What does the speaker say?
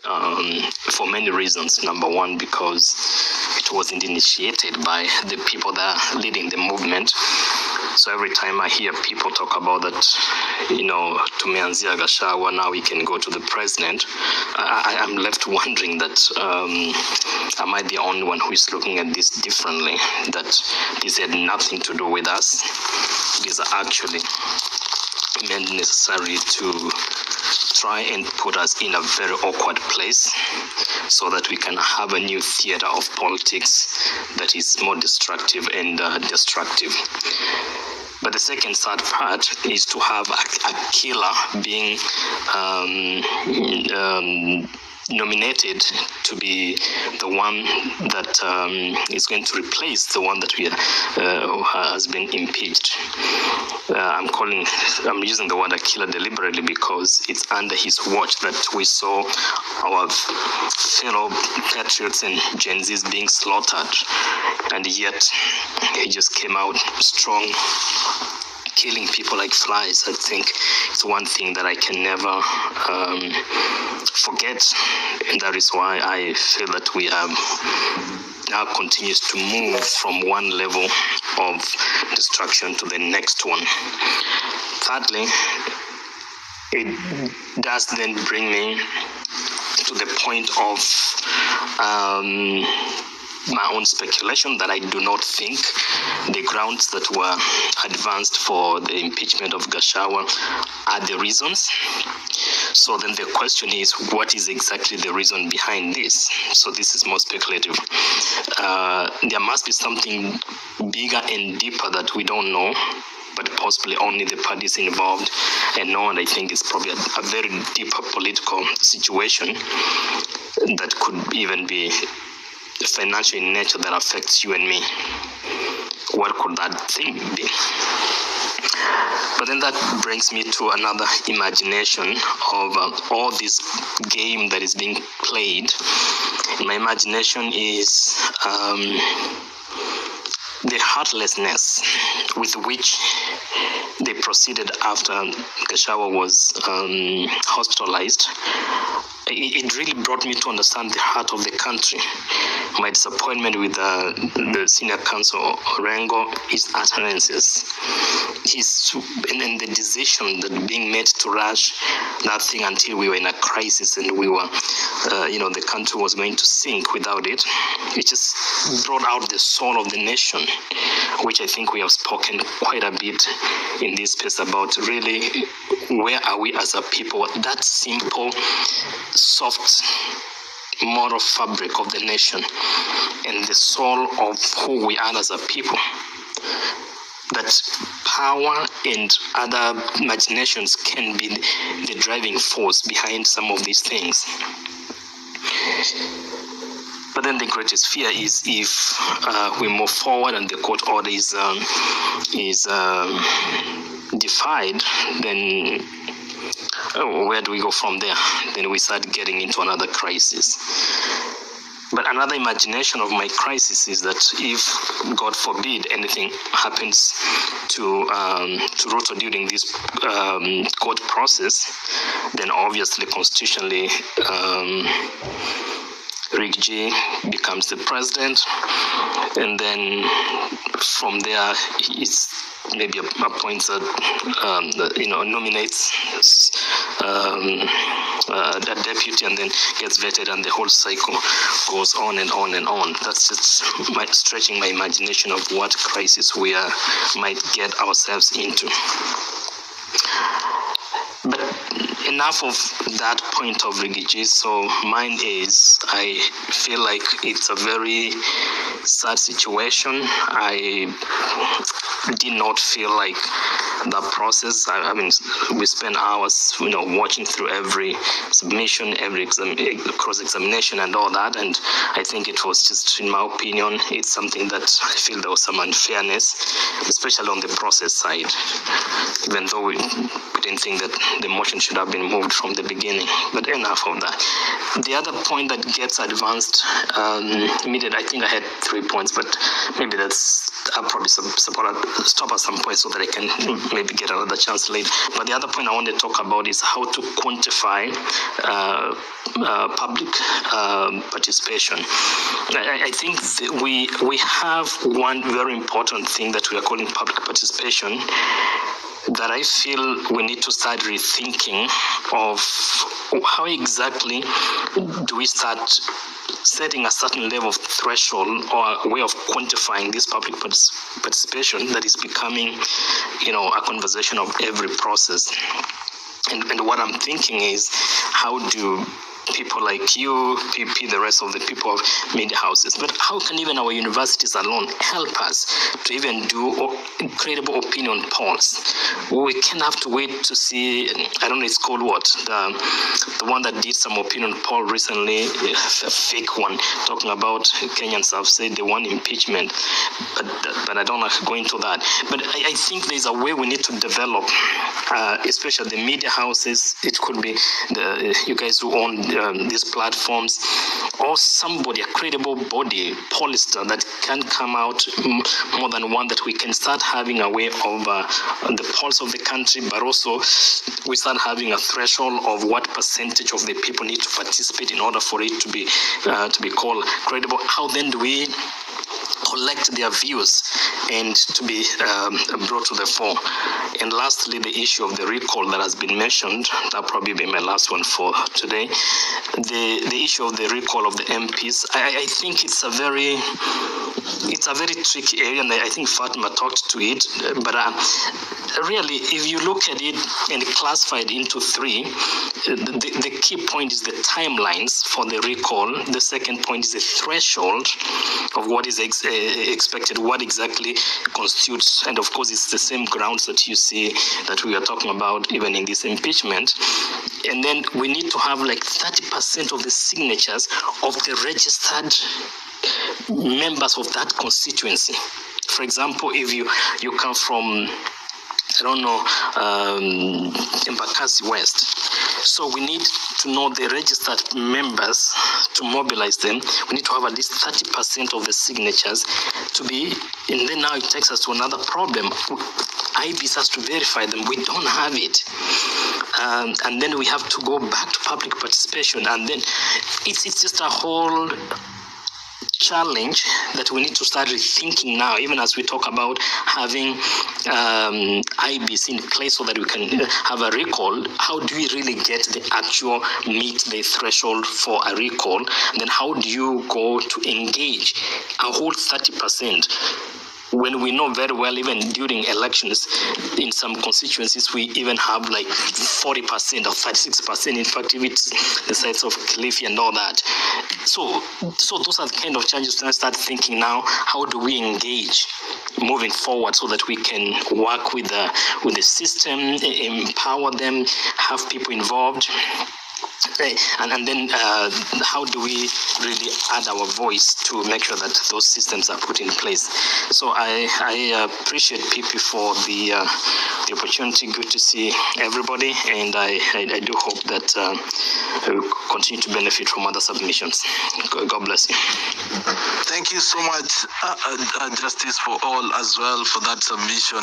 for many reasons. Number one, because it wasn't initiated by the people that are leading the movement. So every time I hear people talk about that, tumeanzia Gachagua, now we can go to the president, I'm left wondering that, am I the only one who is looking at this differently? That this had nothing to do with us. It is actually meant necessary to try and put us in a very awkward place so that we can have a new theater of politics that is more destructive and destructive. But the second sad part is to have a killer being nominated to be the one that is going to replace the one that has been impeached. I'm using the word a killer deliberately because it's under his watch that we saw our fellow patriots and Gen Zs being slaughtered, and yet he just came out strong, killing people like flies. I think it's one thing that I can never forget, and that is why I feel that we have now continues to move from one level of destruction to the next one. Thirdly, it does then bring me to the point of my own speculation that I do not think the grounds that were advanced for the impeachment of Gachagua are the reasons. So then the question is, what is exactly the reason behind this? So this is more speculative. There must be something bigger and deeper that we don't know, but possibly only the parties involved and know. And I think it's probably a very deeper political situation that could even be financial in nature that affects you and me. What could that thing be? But then that brings me to another imagination of all this game that is being played. My imagination is the heartlessness with which they proceeded after Gachagua was hospitalized. It really brought me to understand the heart of the country. My disappointment with the senior counsel Orengo, his utterances, and the decision that being made to rush that thing until we were in a crisis and we were, the country was going to sink without it. It just brought out the soul of the nation, which I think we have spoken quite a bit in this space about. Really, where are we as a people? That simple, soft moral fabric of the nation and the soul of who we are as a people. That power and other imaginations can be the driving force behind some of these things. But then the greatest fear is if we move forward and the court order is defied, then where do we go from there? Then we start getting into another crisis. But another imagination of my crisis is that if, God forbid, anything happens to RUTO during this court process, then obviously constitutionally RIGATHI becomes the president, and then from there it's maybe appoints nominates a deputy, and then gets vetted, and the whole cycle goes on and on and on. That's just stretching my imagination of what crisis we might get ourselves into. But enough of that point of RIGATHI. So mine is, I feel like it's a very sad situation. I did not feel like the process. I mean, we spent hours, watching through every submission, every cross-examination and all that. And I think it was just, in my opinion, it's something that I feel there was some unfairness, especially on the process side. Even though we didn't think that the motion should have been moved from the beginning. But enough of that. The other point that gets advanced immediately, I think I had 3 points, but maybe I'll probably stop at some point so that I can maybe get another chance later. But the other point I want to talk about is how to quantify public participation. I think that we have one very important thing that we are calling public participation that I feel we need to start rethinking of how exactly do we start setting a certain level of threshold or a way of quantifying this public participation that is becoming, a conversation of every process. And what I'm thinking is, how do people like you, PP, the rest of the people of media houses, but how can even our universities alone help us to even do credible opinion polls? We can't have to wait to see, I don't know, it's called what? The one that did some opinion poll recently, a fake one, talking about Kenyans have said they want impeachment, but I don't want to go into that. But I think there's a way we need to develop, especially the media houses. It could be you guys who own these platforms, or somebody, a credible body, pollster that can come out more than one, that we can start having a way of the pulse of the country, but also we start having a threshold of what percentage of the people need to participate in order for it to be called credible. How then do we collect their views and to be brought to the fore? And lastly, the issue of the recall that has been mentioned, that'll probably be my last one for today. The issue of the recall of the MPs, I think it's a very tricky area, and I think Fatima talked to it, but really, if you look at it and classify it into three, the key point is the timelines for the recall. The second point is the threshold of what is expected, what exactly constitutes, and of course it's the same grounds that you see that we are talking about even in this impeachment. And then we need to have like 30% of the signatures of the registered members of that constituency. For example, if you come from, I don't know, Embakasi West. So we need to know the registered members to mobilize them. We need to have at least 30% of the signatures to be, and then now it takes us to another problem. IBs has to verify them. We don't have it. And then we have to go back to public participation. And then it's just a whole challenge that we need to start rethinking now, even as we talk about having IBs in place so that we can have a recall. How do we really get the actual meet the threshold for a recall? And then how do you go to engage a whole 30%? When we know very well, even during elections, in some constituencies, we even have like 40% or 36%. In fact, if it's the sites of Kilifi and all that. So those are the kind of challenges to start thinking now. How do we engage moving forward so that we can work with the system, empower them, have people involved? And then how do we really add our voice to make sure that those systems are put in place? So I appreciate PP for the opportunity. Good to see everybody, and I do hope that we will continue to benefit from other submissions. God bless you. Thank you so much, Justice for All, as well, for that submission.